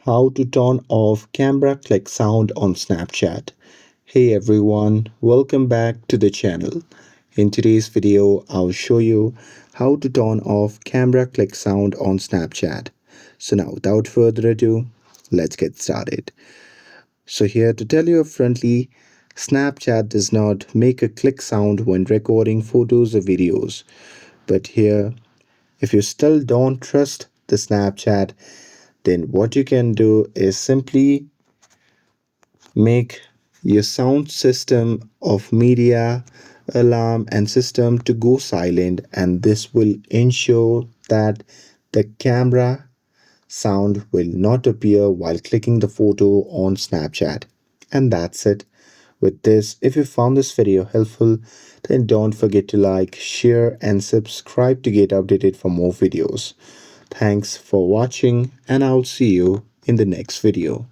How to turn off camera click sound on Snapchat. Hey everyone, welcome back to the channel. In today's video, I'll show you how to turn off camera click sound on Snapchat. So now without further ado, let's get started. So here to tell you upfrontly, Snapchat does not make a click sound when recording photos or videos. But here, if you still don't trust the Snapchat, then what you can do is simply make your sound system of media, alarm, and system to go silent, and this will ensure that the camera sound will not appear while clicking the photo on Snapchat. And that's it. With this, if you found this video helpful, then don't forget to like, share, and subscribe to get updated for more videos. Thanks for watching, and I'll see you in the next video.